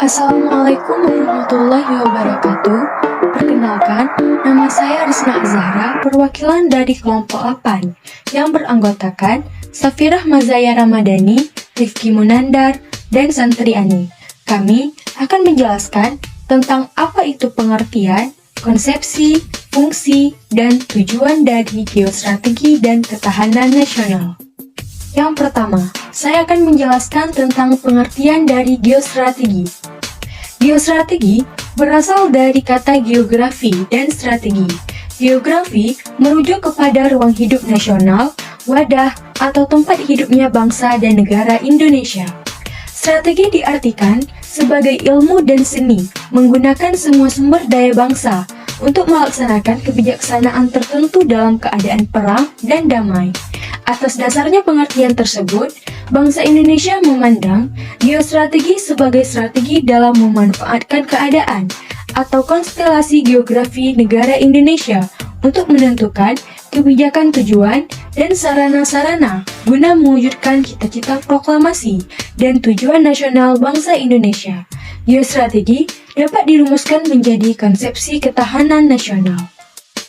Assalamualaikum warahmatullahi wabarakatuh. Perkenalkan, nama saya Rizna Azhara, perwakilan dari kelompok 8 yang beranggotakan Safirah Mazaya Ramadhani, Rifki Munandar, dan Santriani. Kami akan menjelaskan tentang apa itu pengertian, konsepsi, fungsi, dan tujuan dari geostrategi dan ketahanan nasional. Yang pertama, saya akan menjelaskan tentang pengertian dari geostrategi. Geostrategi berasal dari kata geografi dan strategi. Geografi merujuk kepada ruang hidup nasional, wadah, atau tempat hidupnya bangsa dan negara Indonesia. Strategi diartikan sebagai ilmu dan seni menggunakan semua sumber daya bangsa untuk melaksanakan kebijaksanaan tertentu dalam keadaan perang dan damai. Atas dasarnya pengertian tersebut, bangsa Indonesia memandang geostrategi sebagai strategi dalam memanfaatkan keadaan atau konstelasi geografi negara Indonesia untuk menentukan kebijakan tujuan dan sarana-sarana guna mewujudkan cita-cita proklamasi dan tujuan nasional bangsa Indonesia. Geostrategi dapat dirumuskan menjadi konsepsi ketahanan nasional.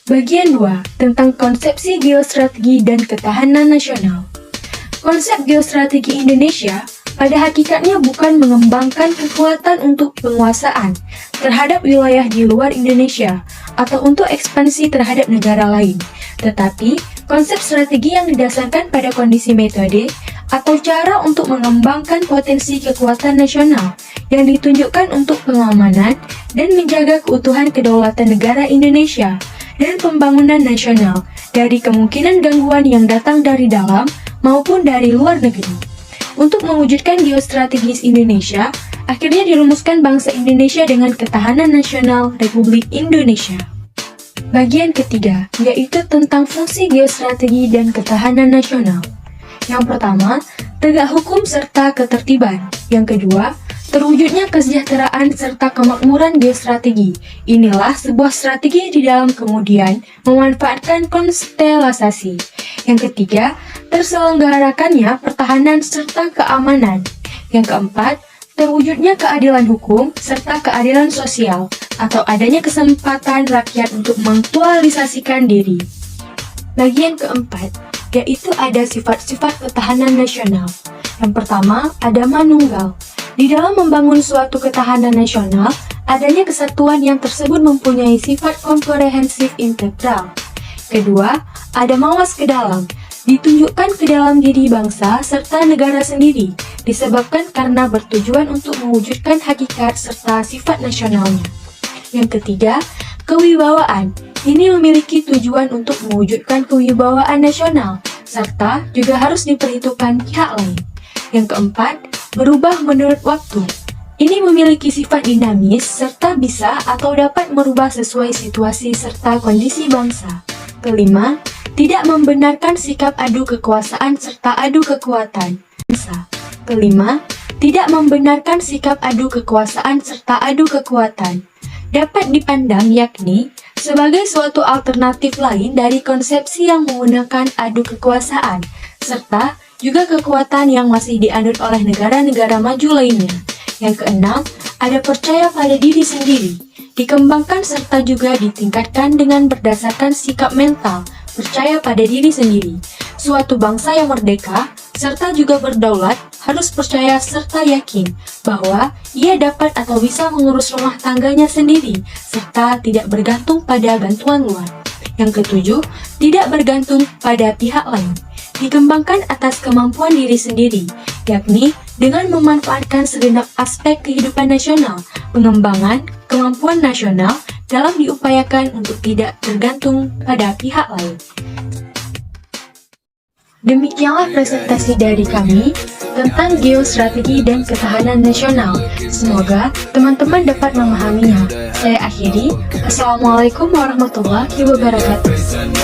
Bagian 2 tentang konsepsi geostrategi dan ketahanan nasional. Konsep geostrategi Indonesia pada hakikatnya bukan mengembangkan kekuatan untuk penguasaan terhadap wilayah di luar Indonesia atau untuk ekspansi terhadap negara lain, tetapi konsep strategi yang didasarkan pada kondisi metode atau cara untuk mengembangkan potensi kekuatan nasional yang ditunjukkan untuk pengamanan dan menjaga keutuhan kedaulatan negara Indonesia dan pembangunan nasional dari kemungkinan gangguan yang datang dari dalam maupun dari luar negeri. Untuk mewujudkan geostrategis Indonesia, akhirnya dirumuskan bangsa Indonesia dengan ketahanan nasional Republik Indonesia. Bagian ketiga, yaitu tentang fungsi geostrategi dan ketahanan nasional. Yang pertama, tegak hukum serta ketertiban. Yang kedua, terwujudnya kesejahteraan serta kemakmuran geostrategi. Inilah sebuah strategi di dalam kemudian memanfaatkan konstelasi. Yang ketiga, terselenggarakannya pertahanan serta keamanan. Yang keempat, terwujudnya keadilan hukum serta keadilan sosial atau adanya kesempatan rakyat untuk mengaktualisasikan diri. Bagian keempat, yaitu ada sifat-sifat ketahanan nasional. Yang pertama, ada manunggal. Di dalam membangun suatu ketahanan nasional, adanya kesatuan yang tersebut mempunyai sifat komprehensif integral. Kedua, ada mawas ke dalam. Ditunjukkan ke dalam diri bangsa serta negara sendiri, disebabkan karena bertujuan untuk mewujudkan hakikat serta sifat nasionalnya. Yang ketiga, kewibawaan. Ini memiliki tujuan untuk mewujudkan kewibawaan nasional, serta juga harus diperhitungkan pihak lain. Yang keempat, berubah menurut waktu. Ini memiliki sifat dinamis serta bisa atau dapat merubah sesuai situasi serta kondisi bangsa. Kelima, tidak membenarkan sikap adu kekuasaan serta adu kekuatan bangsa. Kelima, tidak membenarkan sikap adu kekuasaan serta adu kekuatan. Dapat dipandang yakni sebagai suatu alternatif lain dari konsepsi yang menggunakan adu kekuasaan, serta juga kekuatan yang masih dianut oleh negara-negara maju lainnya. Yang keenam, ada percaya pada diri sendiri, dikembangkan serta juga ditingkatkan dengan berdasarkan sikap mental, percaya pada diri sendiri. Suatu bangsa yang merdeka, serta juga berdaulat, harus percaya serta yakin bahwa ia dapat atau bisa mengurus rumah tangganya sendiri, serta tidak bergantung pada bantuan luar. Yang ketujuh, tidak bergantung pada pihak lain. Dikembangkan atas kemampuan diri sendiri, yakni dengan memanfaatkan segenap aspek kehidupan nasional, pengembangan kemampuan nasional dalam diupayakan untuk tidak tergantung pada pihak lain. Demikianlah presentasi dari kami tentang geostrategi dan ketahanan nasional. Semoga teman-teman dapat memahaminya. Saya akhiri. Assalamualaikum warahmatullahi wabarakatuh.